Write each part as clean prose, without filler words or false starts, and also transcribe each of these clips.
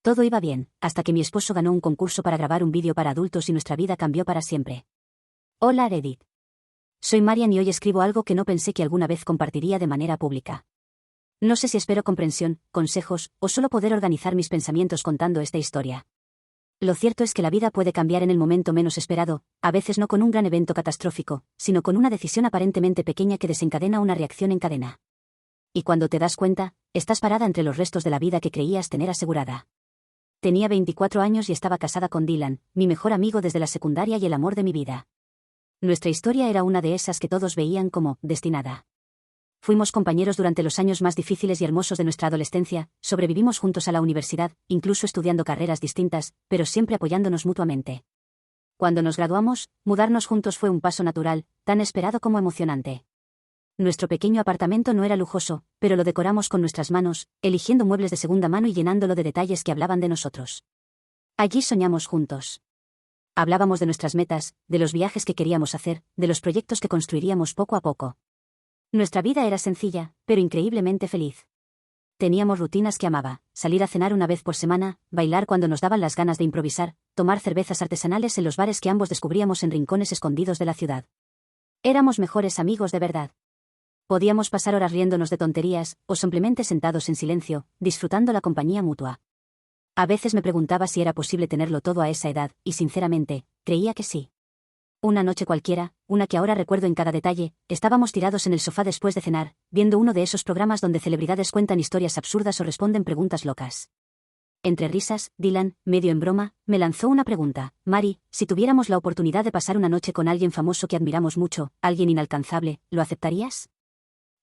Todo iba bien, hasta que mi esposo ganó un concurso para grabar un vídeo para adultos y nuestra vida cambió para siempre. Hola Edith. Soy Marian y hoy escribo algo que no pensé que alguna vez compartiría de manera pública. No sé si espero comprensión, consejos, o solo poder organizar mis pensamientos contando esta historia. Lo cierto es que la vida puede cambiar en el momento menos esperado, a veces no con un gran evento catastrófico, sino con una decisión aparentemente pequeña que desencadena una reacción en cadena. Y cuando te das cuenta, estás parada entre los restos de la vida que creías tener asegurada. Tenía 24 años y estaba casada con Dylan, mi mejor amigo desde la secundaria y el amor de mi vida. Nuestra historia era una de esas que todos veían como destinada. Fuimos compañeros durante los años más difíciles y hermosos de nuestra adolescencia, sobrevivimos juntos a la universidad, incluso estudiando carreras distintas, pero siempre apoyándonos mutuamente. Cuando nos graduamos, mudarnos juntos fue un paso natural, tan esperado como emocionante. Nuestro pequeño apartamento no era lujoso, pero lo decoramos con nuestras manos, eligiendo muebles de segunda mano y llenándolo de detalles que hablaban de nosotros. Allí soñamos juntos. Hablábamos de nuestras metas, de los viajes que queríamos hacer, de los proyectos que construiríamos poco a poco. Nuestra vida era sencilla, pero increíblemente feliz. Teníamos rutinas que amaba, salir a cenar una vez por semana, bailar cuando nos daban las ganas de improvisar, tomar cervezas artesanales en los bares que ambos descubríamos en rincones escondidos de la ciudad. Éramos mejores amigos de verdad. Podíamos pasar horas riéndonos de tonterías, o simplemente sentados en silencio, disfrutando la compañía mutua. A veces me preguntaba si era posible tenerlo todo a esa edad, y sinceramente, creía que sí. Una noche cualquiera, una que ahora recuerdo en cada detalle, estábamos tirados en el sofá después de cenar, viendo uno de esos programas donde celebridades cuentan historias absurdas o responden preguntas locas. Entre risas, Dylan, medio en broma, me lanzó una pregunta. Mari, si tuviéramos la oportunidad de pasar una noche con alguien famoso que admiramos mucho, alguien inalcanzable, ¿lo aceptarías?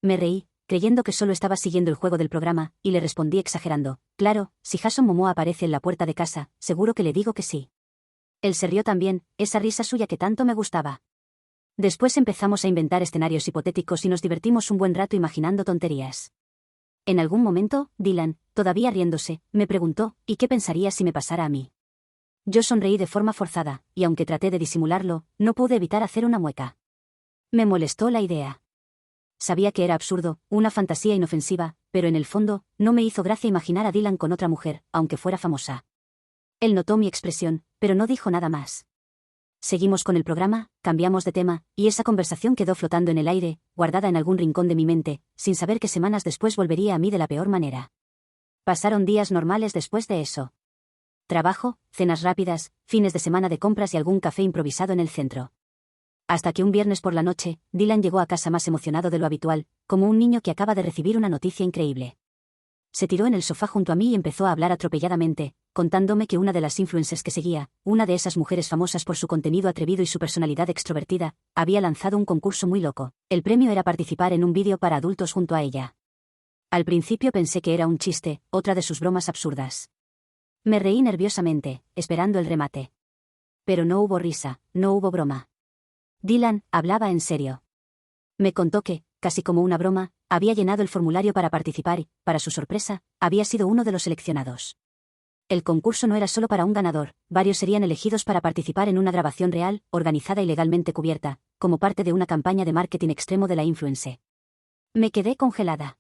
Me reí, creyendo que solo estaba siguiendo el juego del programa, y le respondí exagerando. Claro, si Jason Momoa aparece en la puerta de casa, seguro que le digo que sí. Él se rió también, esa risa suya que tanto me gustaba. Después empezamos a inventar escenarios hipotéticos y nos divertimos un buen rato imaginando tonterías. En algún momento, Dylan, todavía riéndose, me preguntó, ¿y qué pensaría si me pasara a mí? Yo sonreí de forma forzada, y aunque traté de disimularlo, no pude evitar hacer una mueca. Me molestó la idea. Sabía que era absurdo, una fantasía inofensiva, pero en el fondo, no me hizo gracia imaginar a Dylan con otra mujer, aunque fuera famosa. Él notó mi expresión, pero no dijo nada más. Seguimos con el programa, cambiamos de tema, y esa conversación quedó flotando en el aire, guardada en algún rincón de mi mente, sin saber que semanas después volvería a mí de la peor manera. Pasaron días normales después de eso. Trabajo, cenas rápidas, fines de semana de compras y algún café improvisado en el centro. Hasta que un viernes por la noche, Dylan llegó a casa más emocionado de lo habitual, como un niño que acaba de recibir una noticia increíble. Se tiró en el sofá junto a mí y empezó a hablar atropelladamente, contándome que una de las influencers que seguía, una de esas mujeres famosas por su contenido atrevido y su personalidad extrovertida, había lanzado un concurso muy loco. El premio era participar en un vídeo para adultos junto a ella. Al principio pensé que era un chiste, otra de sus bromas absurdas. Me reí nerviosamente, esperando el remate. Pero no hubo risa, no hubo broma. Dylan hablaba en serio. Me contó que, casi como una broma, había llenado el formulario para participar y, para su sorpresa, había sido uno de los seleccionados. El concurso no era solo para un ganador, varios serían elegidos para participar en una grabación real, organizada y legalmente cubierta, como parte de una campaña de marketing extremo de la influencer. Me quedé congelada.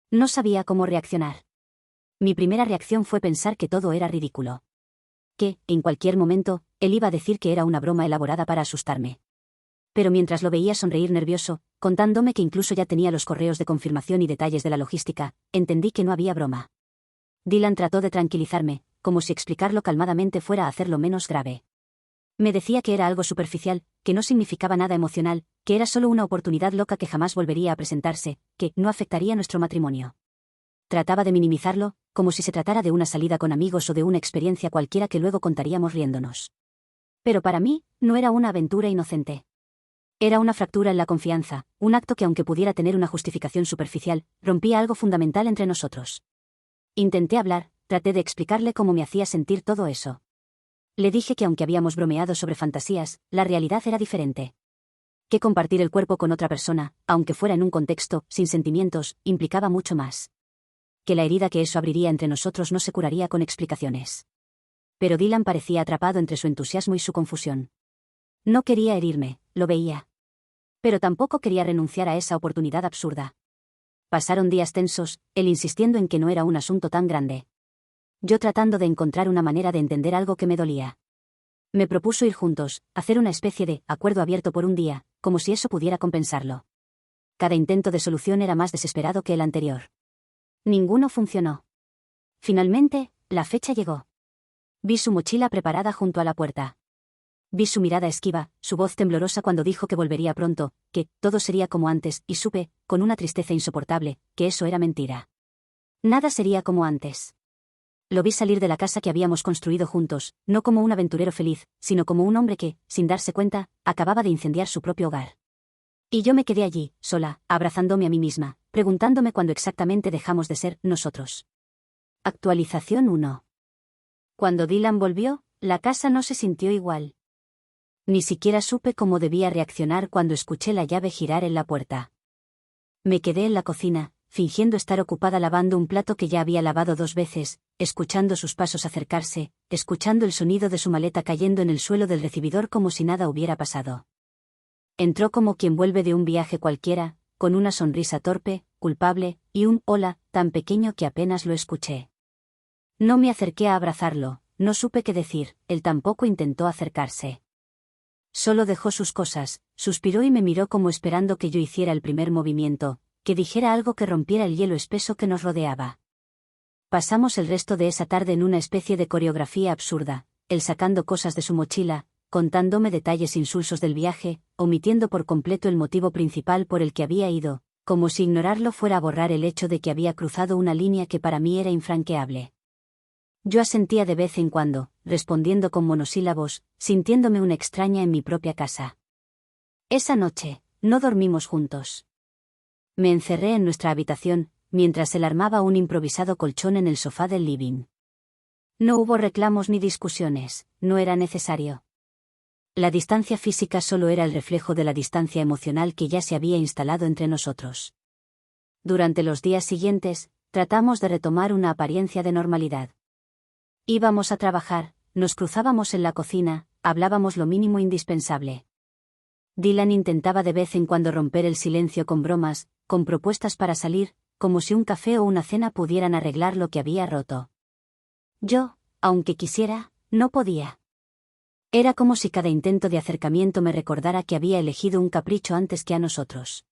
No sabía cómo reaccionar. Mi primera reacción fue pensar que todo era ridículo. Que, en cualquier momento, él iba a decir que era una broma elaborada para asustarme. Pero mientras lo veía sonreír nervioso, contándome que incluso ya tenía los correos de confirmación y detalles de la logística, entendí que no había broma. Dylan trató de tranquilizarme, como si explicarlo calmadamente fuera a hacerlo menos grave. Me decía que era algo superficial, que no significaba nada emocional, que era solo una oportunidad loca que jamás volvería a presentarse, que no afectaría nuestro matrimonio. Trataba de minimizarlo, como si se tratara de una salida con amigos o de una experiencia cualquiera que luego contaríamos riéndonos. Pero para mí, no era una aventura inocente. Era una fractura en la confianza, un acto que aunque pudiera tener una justificación superficial, rompía algo fundamental entre nosotros. Intenté hablar, traté de explicarle cómo me hacía sentir todo eso. Le dije que aunque habíamos bromeado sobre fantasías, la realidad era diferente. Que compartir el cuerpo con otra persona, aunque fuera en un contexto, sin sentimientos, implicaba mucho más. Que la herida que eso abriría entre nosotros no se curaría con explicaciones. Pero Dylan parecía atrapado entre su entusiasmo y su confusión. No quería herirme, lo veía. Pero tampoco quería renunciar a esa oportunidad absurda. Pasaron días tensos, él insistiendo en que no era un asunto tan grande. Yo tratando de encontrar una manera de entender algo que me dolía. Me propuso ir juntos, hacer una especie de acuerdo abierto por un día, como si eso pudiera compensarlo. Cada intento de solución era más desesperado que el anterior. Ninguno funcionó. Finalmente, la fecha llegó. Vi su mochila preparada junto a la puerta. Vi su mirada esquiva, su voz temblorosa cuando dijo que volvería pronto, que todo sería como antes, y supe, con una tristeza insoportable, que eso era mentira. Nada sería como antes. Lo vi salir de la casa que habíamos construido juntos, no como un aventurero feliz, sino como un hombre que, sin darse cuenta, acababa de incendiar su propio hogar. Y yo me quedé allí, sola, abrazándome a mí misma, preguntándome cuándo exactamente dejamos de ser nosotros. Actualización 1. Cuando Dylan volvió, la casa no se sintió igual. Ni siquiera supe cómo debía reaccionar cuando escuché la llave girar en la puerta. Me quedé en la cocina, fingiendo estar ocupada lavando un plato que ya había lavado 2 veces, escuchando sus pasos acercarse, escuchando el sonido de su maleta cayendo en el suelo del recibidor como si nada hubiera pasado. Entró como quien vuelve de un viaje cualquiera, con una sonrisa torpe, culpable, y un hola, tan pequeño que apenas lo escuché. No me acerqué a abrazarlo, no supe qué decir, él tampoco intentó acercarse. Solo dejó sus cosas, suspiró y me miró como esperando que yo hiciera el primer movimiento, que dijera algo que rompiera el hielo espeso que nos rodeaba. Pasamos el resto de esa tarde en una especie de coreografía absurda, él sacando cosas de su mochila, contándome detalles insulsos del viaje, omitiendo por completo el motivo principal por el que había ido, como si ignorarlo fuera a borrar el hecho de que había cruzado una línea que para mí era infranqueable. Yo asentía de vez en cuando, respondiendo con monosílabos, sintiéndome una extraña en mi propia casa. Esa noche, no dormimos juntos. Me encerré en nuestra habitación, mientras él armaba un improvisado colchón en el sofá del living. No hubo reclamos ni discusiones, no era necesario. La distancia física solo era el reflejo de la distancia emocional que ya se había instalado entre nosotros. Durante los días siguientes, tratamos de retomar una apariencia de normalidad. Íbamos a trabajar, nos cruzábamos en la cocina, hablábamos lo mínimo indispensable. Dylan intentaba de vez en cuando romper el silencio con bromas, con propuestas para salir, como si un café o una cena pudieran arreglar lo que había roto. Yo, aunque quisiera, no podía. Era como si cada intento de acercamiento me recordara que había elegido un capricho antes que a nosotros.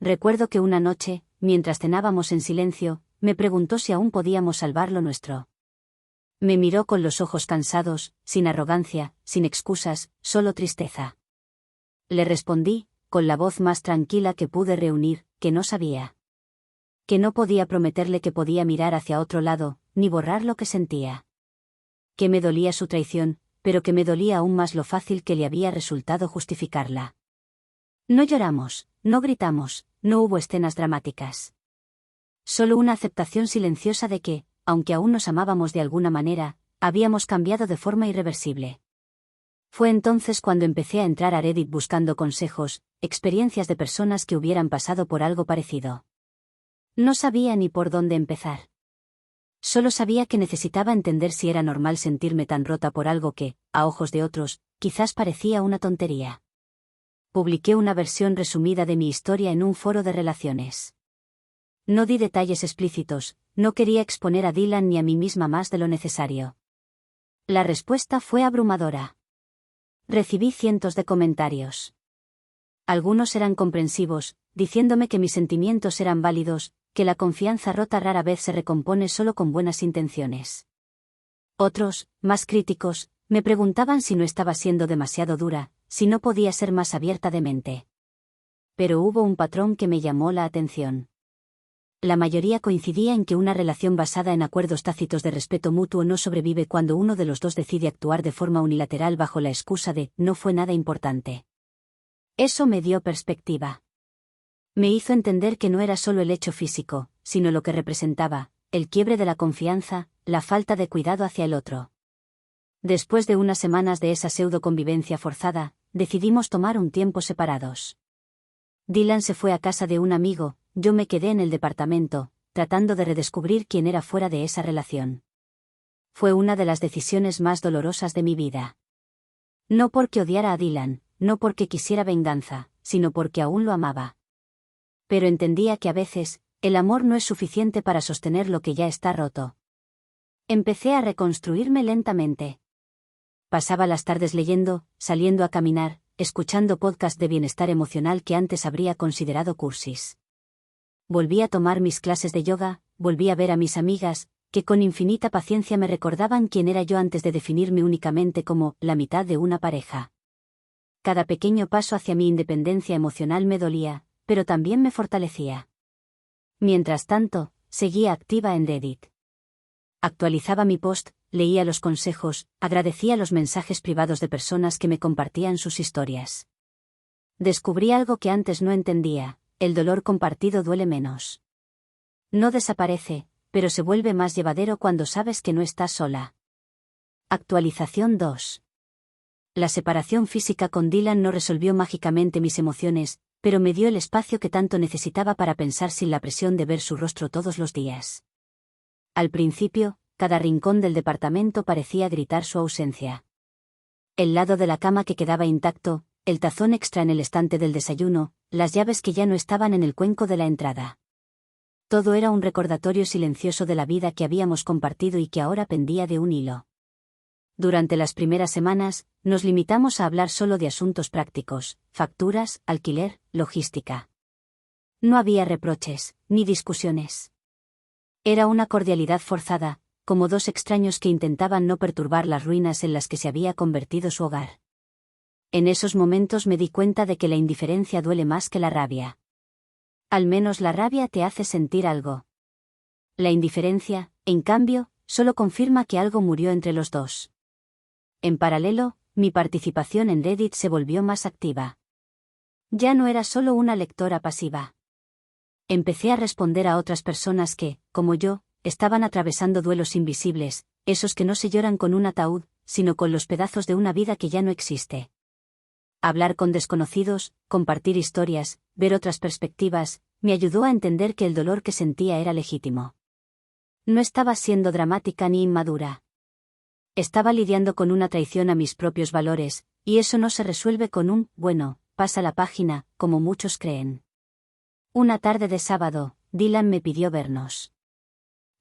Recuerdo que una noche, mientras cenábamos en silencio, me preguntó si aún podíamos salvar lo nuestro. Me miró con los ojos cansados, sin arrogancia, sin excusas, solo tristeza. Le respondí, con la voz más tranquila que pude reunir, que no sabía. Que no podía prometerle que podía mirar hacia otro lado, ni borrar lo que sentía. Que me dolía su traición, pero que me dolía aún más lo fácil que le había resultado justificarla. No lloramos, no gritamos, no hubo escenas dramáticas. Solo una aceptación silenciosa de que, aunque aún nos amábamos de alguna manera, habíamos cambiado de forma irreversible. Fue entonces cuando empecé a entrar a Reddit buscando consejos, experiencias de personas que hubieran pasado por algo parecido. No sabía ni por dónde empezar. Solo sabía que necesitaba entender si era normal sentirme tan rota por algo que, a ojos de otros, quizás parecía una tontería. Publiqué una versión resumida de mi historia en un foro de relaciones. No di detalles explícitos, no quería exponer a Dylan ni a mí misma más de lo necesario. La respuesta fue abrumadora. Recibí cientos de comentarios. Algunos eran comprensivos, diciéndome que mis sentimientos eran válidos, que la confianza rota rara vez se recompone solo con buenas intenciones. Otros, más críticos, me preguntaban si no estaba siendo demasiado dura, si no podía ser más abierta de mente. Pero hubo un patrón que me llamó la atención. La mayoría coincidía en que una relación basada en acuerdos tácitos de respeto mutuo no sobrevive cuando uno de los dos decide actuar de forma unilateral bajo la excusa de «no fue nada importante». Eso me dio perspectiva. Me hizo entender que no era solo el hecho físico, sino lo que representaba, el quiebre de la confianza, la falta de cuidado hacia el otro. Después de unas semanas de esa pseudo convivencia forzada, decidimos tomar un tiempo separados. Dylan se fue a casa de un amigo, yo me quedé en el departamento, tratando de redescubrir quién era fuera de esa relación. Fue una de las decisiones más dolorosas de mi vida. No porque odiara a Dylan, no porque quisiera venganza, sino porque aún lo amaba. Pero entendía que a veces, el amor no es suficiente para sostener lo que ya está roto. Empecé a reconstruirme lentamente. Pasaba las tardes leyendo, saliendo a caminar, escuchando podcasts de bienestar emocional que antes habría considerado cursis. Volví a tomar mis clases de yoga, volví a ver a mis amigas, que con infinita paciencia me recordaban quién era yo antes de definirme únicamente como la mitad de una pareja. Cada pequeño paso hacia mi independencia emocional me dolía, pero también me fortalecía. Mientras tanto, seguía activa en Reddit. Actualizaba mi post, leía los consejos, agradecía los mensajes privados de personas que me compartían sus historias. Descubrí algo que antes no entendía: el dolor compartido duele menos. No desaparece, pero se vuelve más llevadero cuando sabes que no estás sola. Actualización 2. La separación física con Dylan no resolvió mágicamente mis emociones, pero me dio el espacio que tanto necesitaba para pensar sin la presión de ver su rostro todos los días. Al principio, cada rincón del departamento parecía gritar su ausencia. El lado de la cama que quedaba intacto, el tazón extra en el estante del desayuno, las llaves que ya no estaban en el cuenco de la entrada. Todo era un recordatorio silencioso de la vida que habíamos compartido y que ahora pendía de un hilo. Durante las primeras semanas, nos limitamos a hablar solo de asuntos prácticos: facturas, alquiler, logística. No había reproches, ni discusiones. Era una cordialidad forzada, como dos extraños que intentaban no perturbar las ruinas en las que se había convertido su hogar. En esos momentos me di cuenta de que la indiferencia duele más que la rabia. Al menos la rabia te hace sentir algo. La indiferencia, en cambio, solo confirma que algo murió entre los dos. En paralelo, mi participación en Reddit se volvió más activa. Ya no era solo una lectora pasiva. Empecé a responder a otras personas que, como yo, estaban atravesando duelos invisibles, esos que no se lloran con un ataúd, sino con los pedazos de una vida que ya no existe. Hablar con desconocidos, compartir historias, ver otras perspectivas, me ayudó a entender que el dolor que sentía era legítimo. No estaba siendo dramática ni inmadura. Estaba lidiando con una traición a mis propios valores, y eso no se resuelve con un «bueno, pasa la página», como muchos creen. Una tarde de sábado, Dylan me pidió vernos.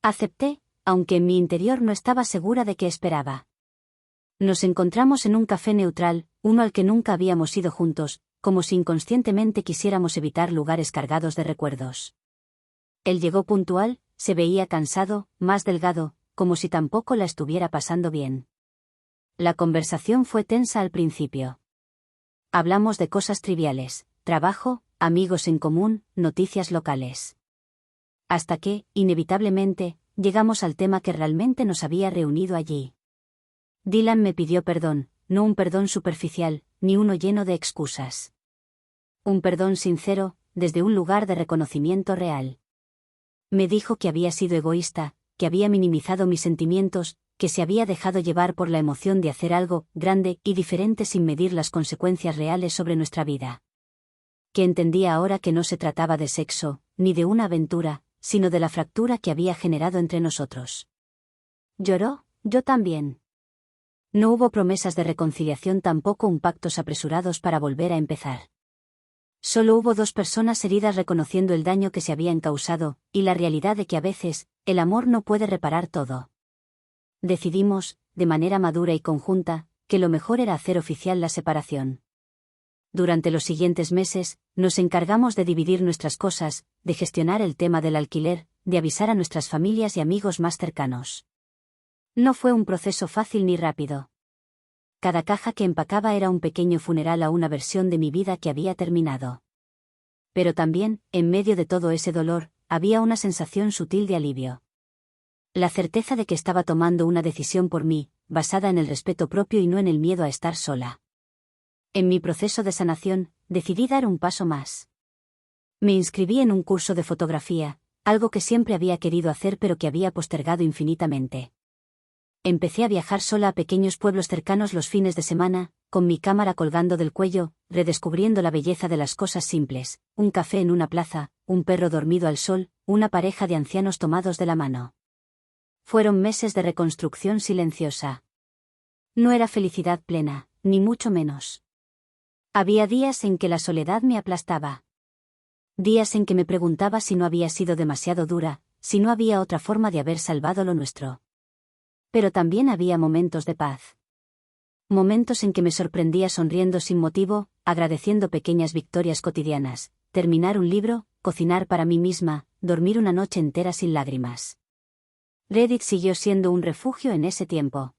Acepté, aunque en mi interior no estaba segura de qué esperaba. Nos encontramos en un café neutral, uno al que nunca habíamos ido juntos, como si inconscientemente quisiéramos evitar lugares cargados de recuerdos. Él llegó puntual, se veía cansado, más delgado, como si tampoco la estuviera pasando bien. La conversación fue tensa al principio. Hablamos de cosas triviales: trabajo, amigos en común, noticias locales. Hasta que, inevitablemente, llegamos al tema que realmente nos había reunido allí. Dylan me pidió perdón, no un perdón superficial, ni uno lleno de excusas. Un perdón sincero, desde un lugar de reconocimiento real. Me dijo que había sido egoísta, que había minimizado mis sentimientos, que se había dejado llevar por la emoción de hacer algo grande y diferente sin medir las consecuencias reales sobre nuestra vida. Que entendía ahora que no se trataba de sexo, ni de una aventura, sino de la fractura que había generado entre nosotros. ¿Lloró? Yo también. No hubo promesas de reconciliación, tampoco un pactos apresurados para volver a empezar. Solo hubo dos personas heridas reconociendo el daño que se habían causado, y la realidad de que a veces, el amor no puede reparar todo. Decidimos, de manera madura y conjunta, que lo mejor era hacer oficial la separación. Durante los siguientes meses, nos encargamos de dividir nuestras cosas, de gestionar el tema del alquiler, de avisar a nuestras familias y amigos más cercanos. No fue un proceso fácil ni rápido. Cada caja que empacaba era un pequeño funeral a una versión de mi vida que había terminado. Pero también, en medio de todo ese dolor, había una sensación sutil de alivio. La certeza de que estaba tomando una decisión por mí, basada en el respeto propio y no en el miedo a estar sola. En mi proceso de sanación, decidí dar un paso más. Me inscribí en un curso de fotografía, algo que siempre había querido hacer pero que había postergado infinitamente. Empecé a viajar sola a pequeños pueblos cercanos los fines de semana, con mi cámara colgando del cuello, redescubriendo la belleza de las cosas simples: un café en una plaza, un perro dormido al sol, una pareja de ancianos tomados de la mano. Fueron meses de reconstrucción silenciosa. No era felicidad plena, ni mucho menos. Había días en que la soledad me aplastaba. Días en que me preguntaba si no había sido demasiado dura, si no había otra forma de haber salvado lo nuestro. pero también había momentos de paz. Momentos en que me sorprendía sonriendo sin motivo, agradeciendo pequeñas victorias cotidianas, terminar un libro, cocinar para mí misma, dormir una noche entera sin lágrimas. Reddit siguió siendo un refugio en ese tiempo.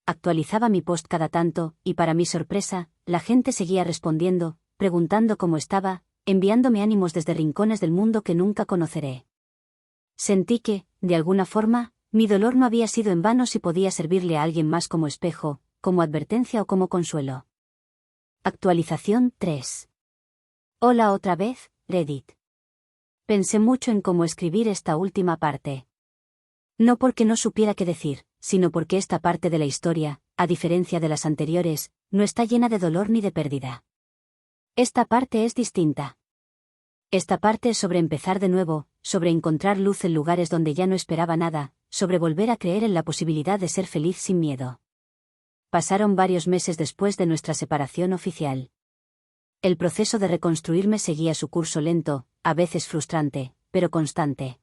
Actualizaba mi post cada tanto, y para mi sorpresa, la gente seguía respondiendo, preguntando cómo estaba, enviándome ánimos desde rincones del mundo que nunca conoceré. Sentí que, de alguna forma, mi dolor no había sido en vano si podía servirle a alguien más como espejo, como advertencia o como consuelo. Actualización 3. Hola otra vez, Reddit. Pensé mucho en cómo escribir esta última parte. No porque no supiera qué decir, sino porque esta parte de la historia, a diferencia de las anteriores, no está llena de dolor ni de pérdida. Esta parte es distinta. Esta parte es sobre empezar de nuevo, sobre encontrar luz en lugares donde ya no esperaba nada, sobre volver a creer en la posibilidad de ser feliz sin miedo. Pasaron varios meses después de nuestra separación oficial. El proceso de reconstruirme seguía su curso lento, a veces frustrante, pero constante.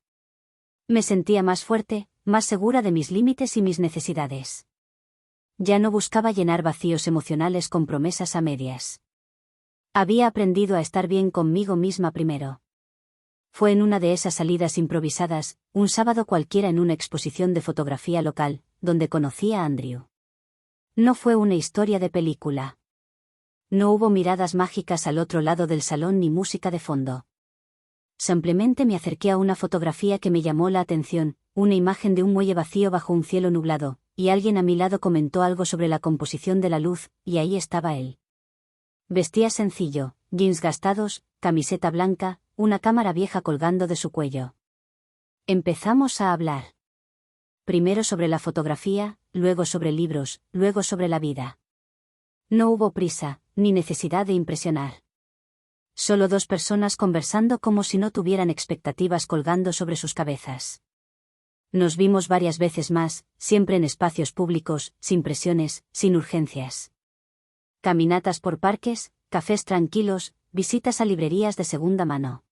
Me sentía más fuerte, más segura de mis límites y mis necesidades. Ya no buscaba llenar vacíos emocionales con promesas a medias. Había aprendido a estar bien conmigo misma primero. Fue en una de esas salidas improvisadas, un sábado cualquiera en una exposición de fotografía local, donde conocí a Andrew. No fue una historia de película. No hubo miradas mágicas al otro lado del salón ni música de fondo. Simplemente me acerqué a una fotografía que me llamó la atención, una imagen de un muelle vacío bajo un cielo nublado, y alguien a mi lado comentó algo sobre la composición de la luz, y ahí estaba él. Vestía sencillo, jeans gastados, camiseta blanca, una cámara vieja colgando de su cuello. Empezamos a hablar. Primero sobre la fotografía, luego sobre libros, luego sobre la vida. No hubo prisa, ni necesidad de impresionar. Solo dos personas conversando como si no tuvieran expectativas colgando sobre sus cabezas. Nos vimos varias veces más, siempre en espacios públicos, sin presiones, sin urgencias. Caminatas por parques, cafés tranquilos, visitas a librerías de segunda mano.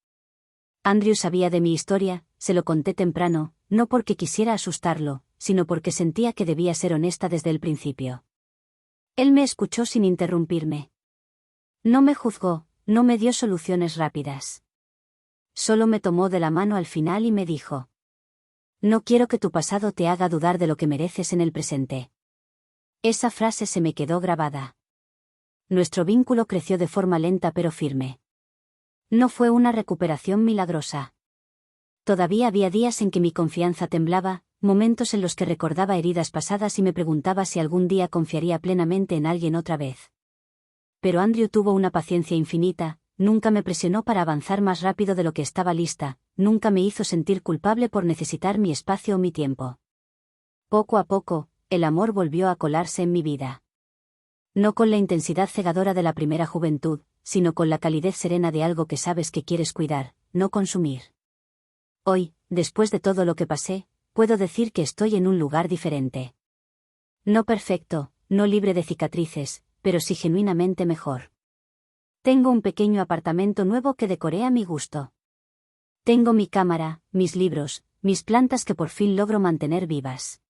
Andrew sabía de mi historia, se lo conté temprano, no porque quisiera asustarlo, sino porque sentía que debía ser honesta desde el principio. Él me escuchó sin interrumpirme. No me juzgó, no me dio soluciones rápidas. Solo me tomó de la mano al final y me dijo: no quiero que tu pasado te haga dudar de lo que mereces en el presente. Esa frase se me quedó grabada. Nuestro vínculo creció de forma lenta pero firme. No fue una recuperación milagrosa. Todavía había días en que mi confianza temblaba, momentos en los que recordaba heridas pasadas y me preguntaba si algún día confiaría plenamente en alguien otra vez. Pero Andrew tuvo una paciencia infinita, nunca me presionó para avanzar más rápido de lo que estaba lista, nunca me hizo sentir culpable por necesitar mi espacio o mi tiempo. Poco a poco, el amor volvió a colarse en mi vida. No con la intensidad cegadora de la primera juventud, sino con la calidez serena de algo que sabes que quieres cuidar, no consumir. Hoy, después de todo lo que pasé, puedo decir que estoy en un lugar diferente. No perfecto, no libre de cicatrices, pero sí genuinamente mejor. Tengo un pequeño apartamento nuevo que decoré a mi gusto. Tengo mi cámara, mis libros, mis plantas que por fin logro mantener vivas.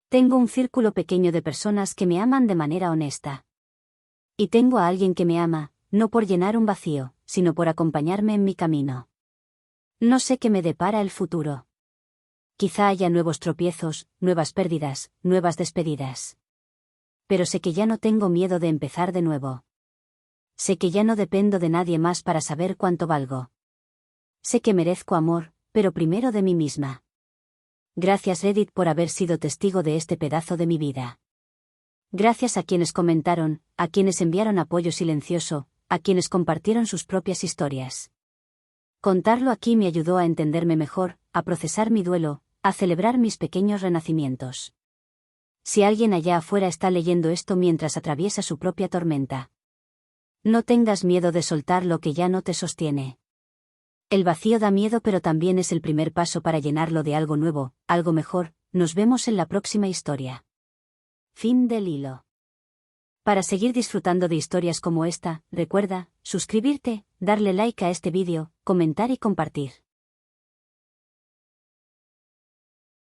Tengo un círculo pequeño de personas que me aman de manera honesta. Y tengo a alguien que me ama, no por llenar un vacío, sino por acompañarme en mi camino. No sé qué me depara el futuro. Quizá haya nuevos tropiezos, nuevas pérdidas, nuevas despedidas. Pero sé que ya no tengo miedo de empezar de nuevo. Sé que ya no dependo de nadie más para saber cuánto valgo. Sé que merezco amor, pero primero de mí misma. Gracias Reddit por haber sido testigo de este pedazo de mi vida. Gracias a quienes comentaron, a quienes enviaron apoyo silencioso, a quienes compartieron sus propias historias. Contarlo aquí me ayudó a entenderme mejor, a procesar mi duelo, a celebrar mis pequeños renacimientos. Si alguien allá afuera está leyendo esto mientras atraviesa su propia tormenta, no tengas miedo de soltar lo que ya no te sostiene. El vacío da miedo, pero también es el primer paso para llenarlo de algo nuevo, algo mejor. Nos vemos en la próxima historia. Fin del hilo. Para seguir disfrutando de historias como esta, recuerda suscribirte, darle like a este vídeo, comentar y compartir.